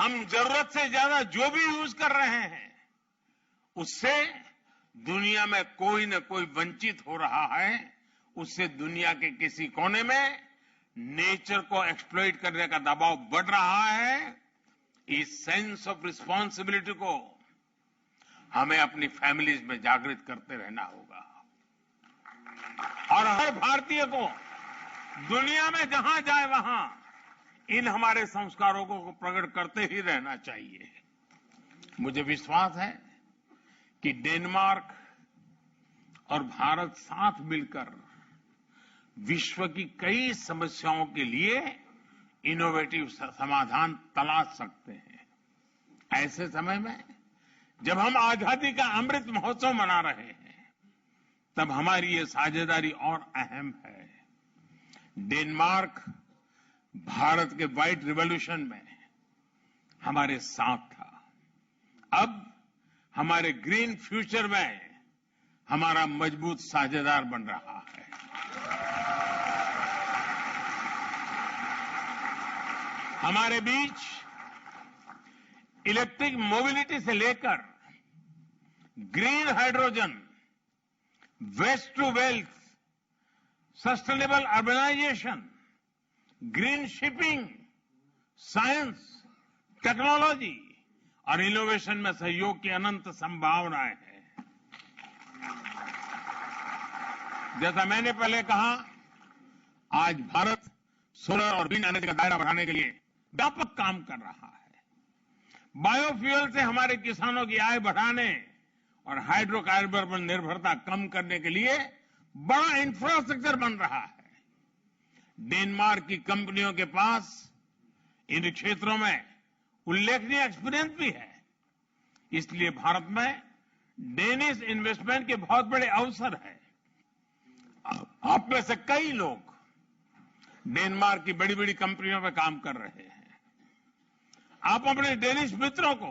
हम जरूरत से ज्यादा जो भी यूज कर रहे हैं उससे दुनिया में कोई न कोई वंचित हो रहा है, उससे दुनिया के किसी कोने में नेचर को एक्सप्लॉइट करने का दबाव बढ़ रहा है। इस सेंस ऑफ रिस्पांसिबिलिटी को हमें अपनी फैमिलीज में जागृत करते रहना होगा और हर भारतीय को दुनिया में जहां जाए वहां इन हमारे संस्कारों को प्रकट करते ही रहना चाहिए। मुझे विश्वास है कि डेनमार्क और भारत साथ मिलकर विश्व की कई समस्याओं के लिए इनोवेटिव समाधान तलाश सकते हैं। ऐसे समय में जब हम आजादी का अमृत महोत्सव मना रहे हैं, तब हमारी ये साझेदारी और अहम है। डेनमार्क भारत के व्हाइट रिवॉल्यूशन में हमारे साथ था, अब हमारे ग्रीन फ्यूचर में हमारा मजबूत साझेदार बन रहा है। हमारे बीच इलेक्ट्रिक मोबिलिटी से लेकर green hydrogen, waste to wealth, sustainable urbanisation, green shipping, science, technology और इनोवेशन में सहयोग की अनंत संभावनाएं हैं। जैसा मैंने पहले कहा, आज भारत सोलर और विंड एनर्जी का दायरा बढ़ाने के लिए व्यापक काम कर रहा है। बायोफ्यूल से हमारे किसानों की आय बढ़ाने और हाइड्रोकार्बन पर निर्भरता कम करने के लिए बड़ा इंफ्रास्ट्रक्चर बन रहा है। डेनमार्क की कंपनियों के पास इन क्षेत्रों में उल्लेखनीय एक्सपीरियंस भी है, इसलिए भारत में डेनिश इन्वेस्टमेंट के बहुत बड़े अवसर हैं। आप में से कई लोग डेनमार्क की बड़ी बड़ी कंपनियों में काम कर रहे हैं। आप अपने डेनिश मित्रों को,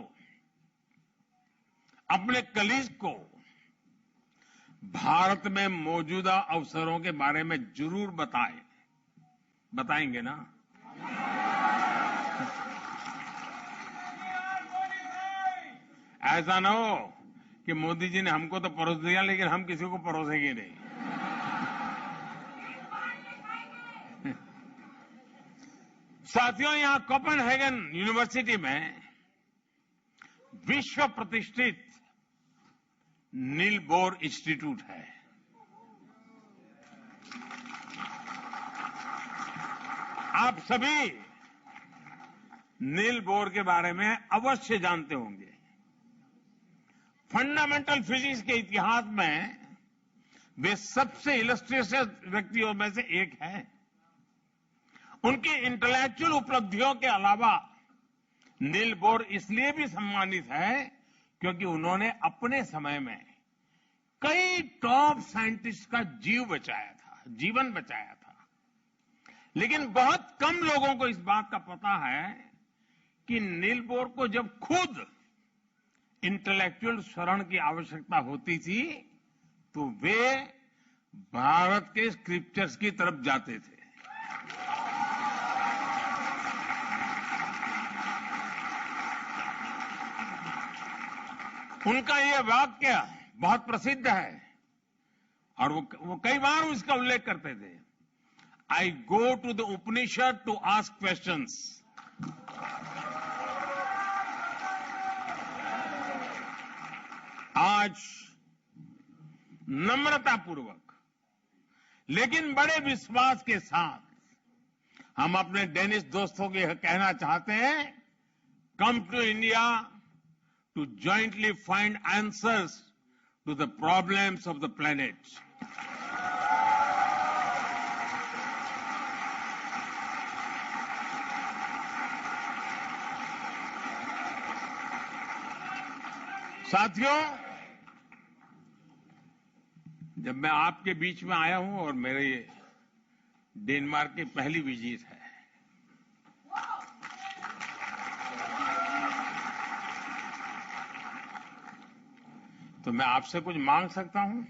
अपने कलीग को भारत में मौजूदा अवसरों के बारे में जरूर बताएं। बताएंगे ना? ऐसा ना हो कि मोदी जी ने हमको तो परोस दिया लेकिन हम किसी को परोसेंगे नहीं। साथियों, यहां कोपेनहेगन यूनिवर्सिटी में विश्व प्रतिष्ठित नील बोर इंस्टीट्यूट है। आप सभी नील बोर के बारे में अवश्य जानते होंगे। फंडामेंटल फिजिक्स के इतिहास में वे सबसे इलस्ट्रियस व्यक्तियों में से एक हैं। उनकी इंटेलेक्चुअल उपलब्धियों के अलावा नील बोर इसलिए भी सम्मानित है क्योंकि उन्होंने अपने समय में कई टॉप साइंटिस्ट का जीवन बचाया था। लेकिन बहुत कम लोगों को इस बात का पता है कि नील बोर को जब खुद इंटेलेक्चुअल शरण की आवश्यकता होती थी तो वे भारत के स्क्रिप्चर्स की तरफ जाते थे। उनका यह वाक्य बहुत प्रसिद्ध है और वो कई बार उसका उल्लेख करते थे। I go to the Upanishad to ask questions. आज नम्रतापूर्वक लेकिन बड़े विश्वास के साथ हम अपने डेनिश दोस्तों को यह कहना चाहते हैं, come to India to jointly find answers to the problems of the planet. साथियों, जब मैं आपके बीच में आया हूं और मेरे डेनमार्क की पहली विजिट है, तो मैं आपसे कुछ मांग सकता हूं?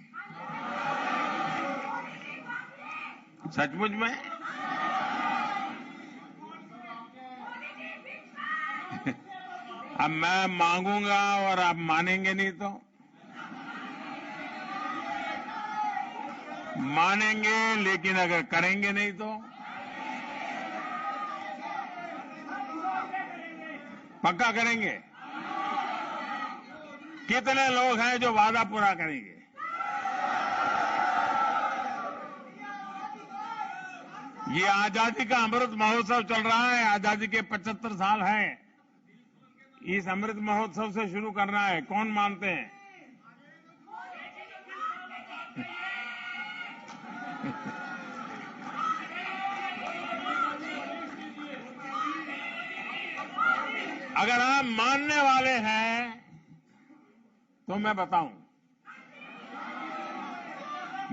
सचमुच में? अब मैं मांगूंगा और आप मानेंगे नहीं तो? मानेंगे लेकिन अगर करेंगे नहीं तो? पक्का करेंगे? कितने लोग हैं जो वादा पूरा करेंगे? ये आजादी का अमृत महोत्सव चल रहा है, आजादी के 75 साल हैं। इस अमृत महोत्सव से शुरू करना है, कौन मानते हैं? अगर आप मानने वाले हैं तो मैं बताऊं,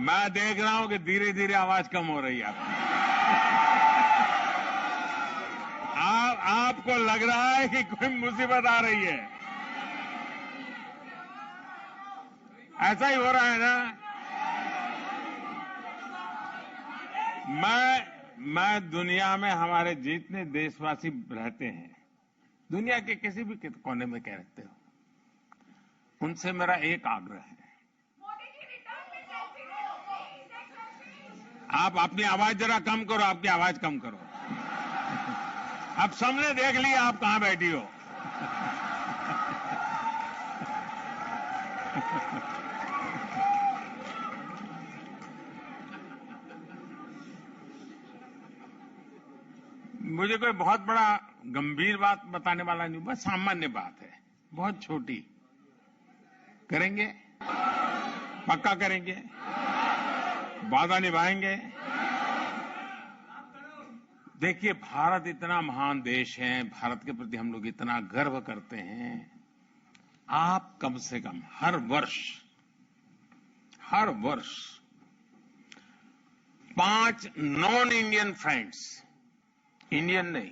मैं देख रहा हूं कि धीरे धीरे आवाज कम हो रही है आपको लग रहा है कि कोई मुसीबत आ रही है। ऐसा ही हो रहा है ना? मैं दुनिया में हमारे जितने देशवासी रहते हैं, दुनिया के किसी भी कोने में कह रखते हो, उनसे मेरा एक आग्रह है, आप अपनी आवाज जरा कम करो, आपकी आवाज कम करो। अब सबने देख लिया आप कहां बैठी हो। मुझे कोई बहुत बड़ा गंभीर बात बताने वाला नहीं, बस सामान्य बात है, बहुत छोटी। करेंगे? पक्का करेंगे? वादा निभाएंगे? देखिए, भारत इतना महान देश है, भारत के प्रति हम लोग इतना गर्व करते हैं। आप कम से कम हर वर्ष 5 नॉन इंडियन फ्रेंड्स, इंडियन नहीं,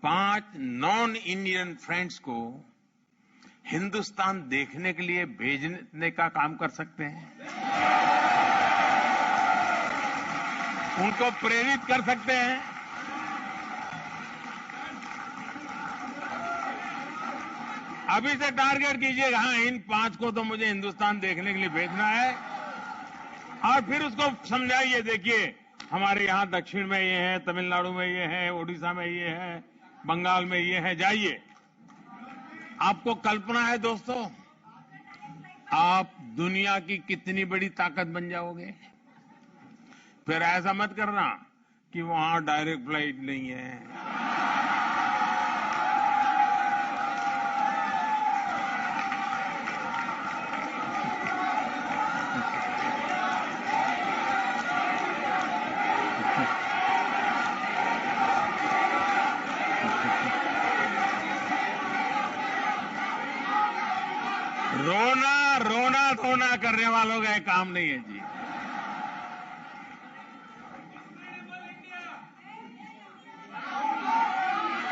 5 नॉन इंडियन फ्रेंड्स को हिंदुस्तान देखने के लिए भेजने का काम कर सकते हैं, उनको प्रेरित कर सकते हैं। अभी से टारगेट कीजिएगा, हाँ, इन 5 को तो मुझे हिंदुस्तान देखने के लिए भेजना है, और फिर उसको समझाइए, देखिए हमारे यहां दक्षिण में ये है, तमिलनाडु में ये है, ओडिशा में ये है, बंगाल में ये है, जाइए। आपको कल्पना है दोस्तों, आप दुनिया की कितनी बड़ी ताकत बन जाओगे। फिर ऐसा मत करना कि वहां डायरेक्ट फ्लाइट नहीं है, रोना धोना करने वालों का काम नहीं है जी।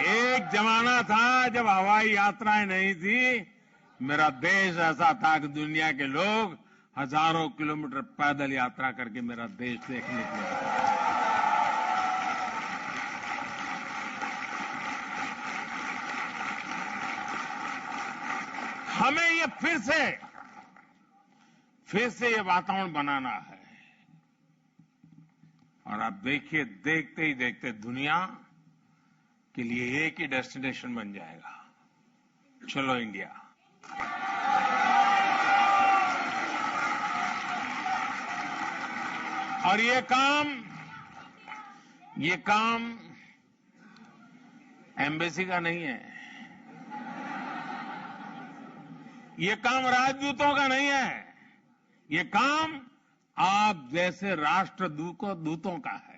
एक जमाना था जब हवाई यात्राएं नहीं थी, मेरा देश ऐसा था कि दुनिया के लोग हजारों किलोमीटर पैदल यात्रा करके मेरा देश देखने के लिए आते। हमें ये फिर से ये वातावरण बनाना है। और आप देखिए, देखते ही देखते दुनिया के लिए एक ही डेस्टिनेशन बन जाएगा, चलो इंडिया। और ये काम एम्बेसी का नहीं है, ये काम राजदूतों का नहीं है, ये काम आप जैसे राष्ट्रदूतों का है।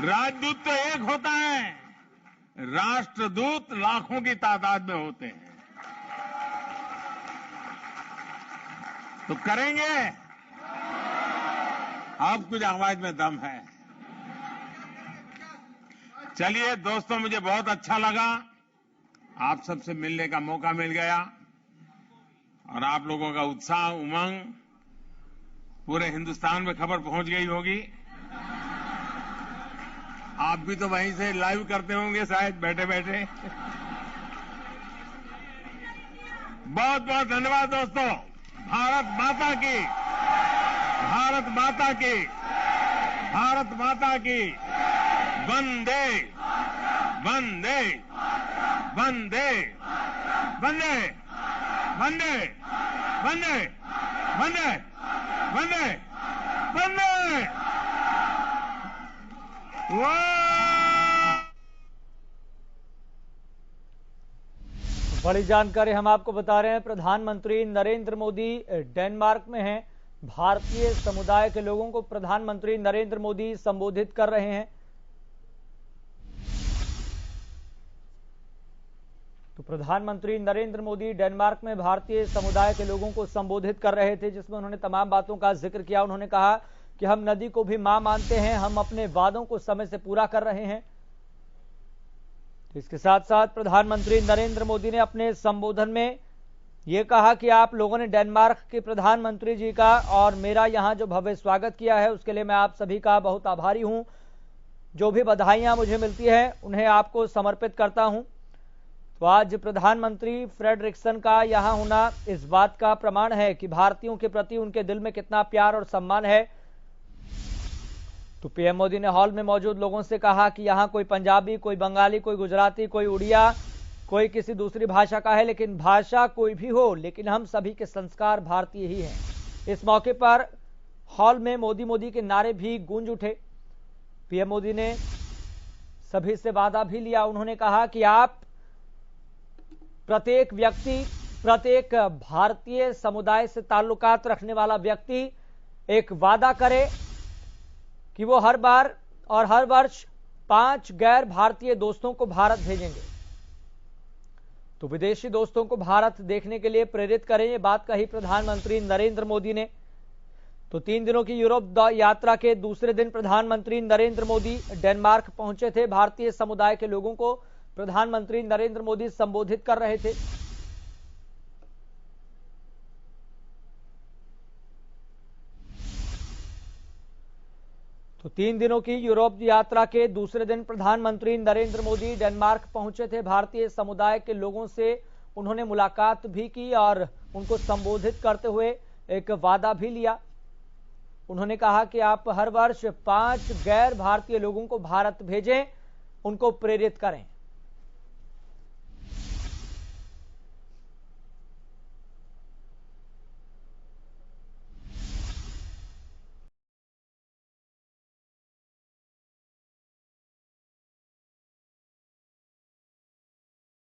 राजदूत तो एक होता है, राष्ट्रदूत लाखों की तादाद में होते हैं। तो करेंगे? अब कुछ आवाज में दम है। चलिए दोस्तों, मुझे बहुत अच्छा लगा, आप सबसे मिलने का मौका मिल गया, और आप लोगों का उत्साह, उमंग पूरे हिंदुस्तान में खबर पहुंच गई होगी। आप भी तो वहीं से लाइव करते होंगे शायद बैठे बैठे। बहुत बहुत धन्यवाद दोस्तों। भारत माता की, भारत माता की, भारत माता की। वंदे वंदे वंदे वंदे वंदे वंदे वंदे वंदे वंदे। बड़ी जानकारी हम आपको बता रहे हैं। प्रधानमंत्री नरेंद्र मोदी डेनमार्क में हैं। भारतीय समुदाय के लोगों को प्रधानमंत्री नरेंद्र मोदी संबोधित कर रहे हैं। तो प्रधानमंत्री नरेंद्र मोदी डेनमार्क में भारतीय समुदाय के लोगों को संबोधित कर रहे थे, जिसमें उन्होंने तमाम बातों का जिक्र किया। उन्होंने कहा कि हम नदी को भी मां मानते हैं, हम अपने वादों को समय से पूरा कर रहे हैं। तो इसके साथ साथ प्रधानमंत्री नरेंद्र मोदी ने अपने संबोधन में यह कहा कि आप लोगों ने डेनमार्क के प्रधानमंत्री जी का और मेरा यहां जो भव्य स्वागत किया है, उसके लिए मैं आप सभी का बहुत आभारी हूं। जो भी बधाइयां मुझे मिलती है उन्हें आपको समर्पित करता हूं। तो आज प्रधानमंत्री फ्रेडरिक्सन का यहां होना इस बात का प्रमाण है कि भारतीयों के प्रति उनके दिल में कितना प्यार और सम्मान है। तो पीएम मोदी ने हॉल में मौजूद लोगों से कहा कि यहां कोई पंजाबी, कोई बंगाली, कोई गुजराती, कोई उड़िया, कोई किसी दूसरी भाषा का है, लेकिन भाषा कोई भी हो, लेकिन हम सभी के संस्कार भारतीय ही हैं। इस मौके पर हॉल में मोदी मोदी के नारे भी गूंज उठे। पीएम मोदी ने सभी से वादा भी लिया। उन्होंने कहा कि आप प्रत्येक व्यक्ति, प्रत्येक भारतीय समुदाय से ताल्लुकात रखने वाला व्यक्ति एक वादा करे कि वो हर बार और हर वर्ष 5 गैर भारतीय दोस्तों को भारत भेजेंगे। तो विदेशी दोस्तों को भारत देखने के लिए प्रेरित करें, ये बात कही प्रधानमंत्री नरेंद्र मोदी ने। तो 3 दिनों की यूरोप यात्रा के दूसरे दिन प्रधानमंत्री नरेंद्र मोदी डेनमार्क पहुंचे थे। भारतीय समुदाय के लोगों को प्रधानमंत्री नरेंद्र मोदी संबोधित कर रहे थे। तो 3 दिनों की यूरोप यात्रा के दूसरे दिन प्रधानमंत्री नरेंद्र मोदी डेनमार्क पहुंचे थे। भारतीय समुदाय के लोगों से उन्होंने मुलाकात भी की और उनको संबोधित करते हुए एक वादा भी लिया। उन्होंने कहा कि आप हर वर्ष 5 गैर भारतीय लोगों को भारत भेजें, उनको प्रेरित करें।